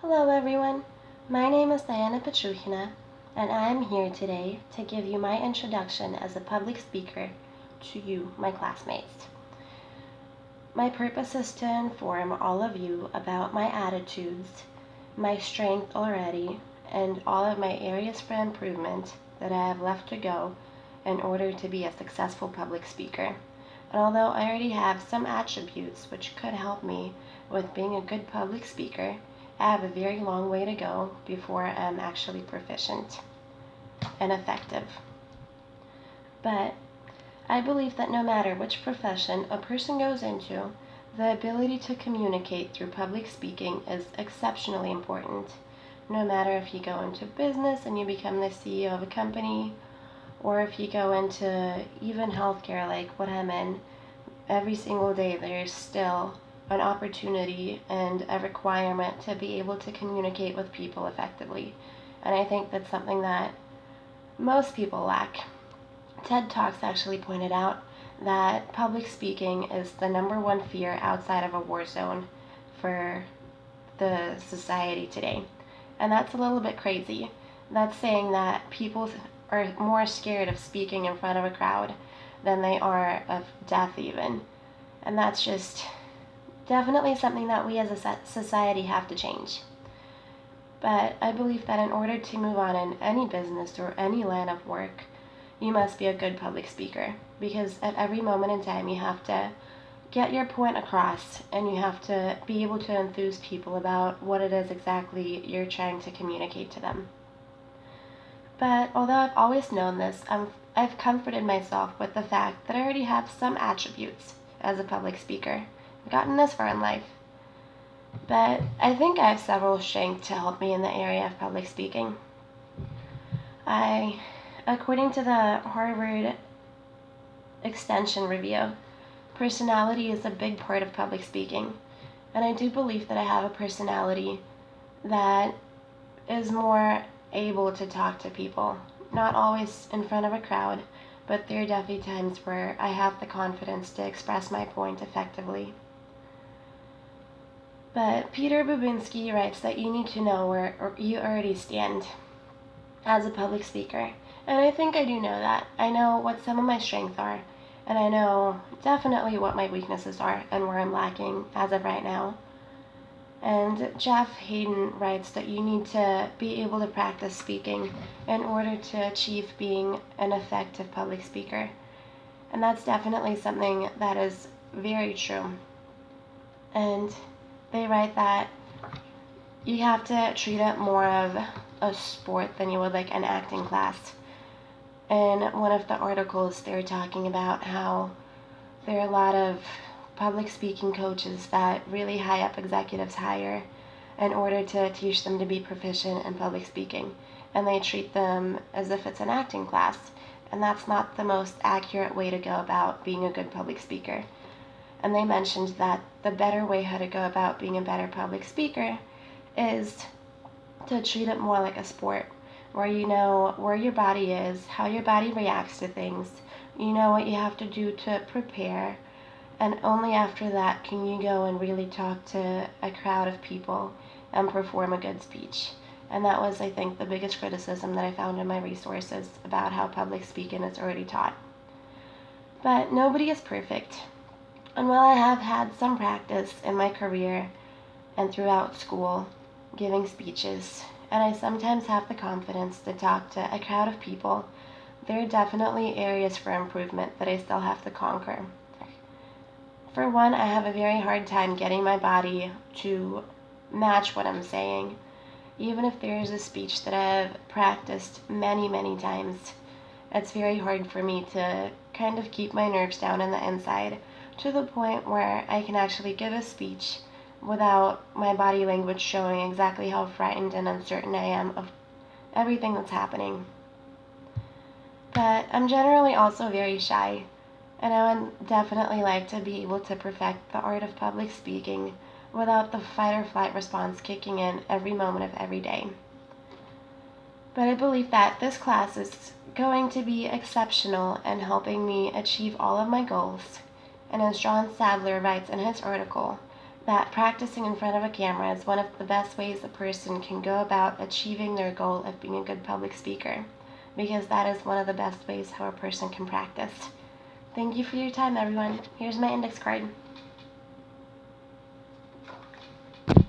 Hello everyone, my name is Diana Petruchina, and I am here today to give you my introduction as a public speaker to you, my classmates. My purpose is to inform all of you about my attitudes, my strength already, and all of my areas for improvement that I have left to go in order to be a successful public speaker. And although I already have some attributes which could help me with being a good public speaker, I have a very long way to go before I'm actually proficient and effective. But I believe that no matter which profession a person goes into, the ability to communicate through public speaking is exceptionally important. No matter if you go into business and you become the CEO of a company, or if you go into even healthcare like what I'm in, every single day there's still an opportunity and a requirement to be able to communicate with people effectively. And I think that's something that most people lack. TED Talks actually pointed out that public speaking is the number one fear outside of a war zone for the society today. And that's a little bit crazy. That's saying that people are more scared of speaking in front of a crowd than they are of death even. And that's just definitely something that we as a society have to change. But I believe that in order to move on in any business or any line of work, you must be a good public speaker, because at every moment in time you have to get your point across and you have to be able to enthuse people about what it is exactly you're trying to communicate to them. But although I've always known this, I've comforted myself with the fact that I already have some attributes as a public speaker. I've gotten this far in life. But I think I have several strengths to help me in the area of public speaking. According to the Harvard Extension Review, personality is a big part of public speaking. And I do believe that I have a personality that is more able to talk to people. Not always in front of a crowd, but there are definitely times where I have the confidence to express my point effectively. But Peter Babinski writes that you need to know where you already stand as a public speaker. And I think I do know that. I know what some of my strengths are, and I know definitely what my weaknesses are and where I'm lacking as of right now. And Jeff Hayden writes that you need to be able to practice speaking in order to achieve being an effective public speaker. And that's definitely something that is very true. And they write that you have to treat it more of a sport than you would like an acting class. In one of the articles, they were talking about how there are a lot of public speaking coaches that really high up executives hire in order to teach them to be proficient in public speaking. And they treat them as if it's an acting class. And that's not the most accurate way to go about being a good public speaker. And they mentioned that the better way how to go about being a better public speaker is to treat it more like a sport, where you know where your body is, how your body reacts to things, you know what you have to do to prepare, and only after that can you go and really talk to a crowd of people and perform a good speech. And that was, I think, the biggest criticism that I found in my resources about how public speaking is already taught. But nobody is perfect. And while I have had some practice in my career and throughout school giving speeches, and I sometimes have the confidence to talk to a crowd of people, there are definitely areas for improvement that I still have to conquer. For one, I have a very hard time getting my body to match what I'm saying. Even if there is a speech that I've practiced many, many times, it's very hard for me to kind of keep my nerves down on the inside to the point where I can actually give a speech without my body language showing exactly how frightened and uncertain I am of everything that's happening. But I'm generally also very shy, and I would definitely like to be able to perfect the art of public speaking without the fight or flight response kicking in every moment of every day. But I believe that this class is going to be exceptional in helping me achieve all of my goals. And as John Sadler writes in his article, that practicing in front of a camera is one of the best ways a person can go about achieving their goal of being a good public speaker, because that is one of the best ways how a person can practice. Thank you for your time, everyone. Here's my index card.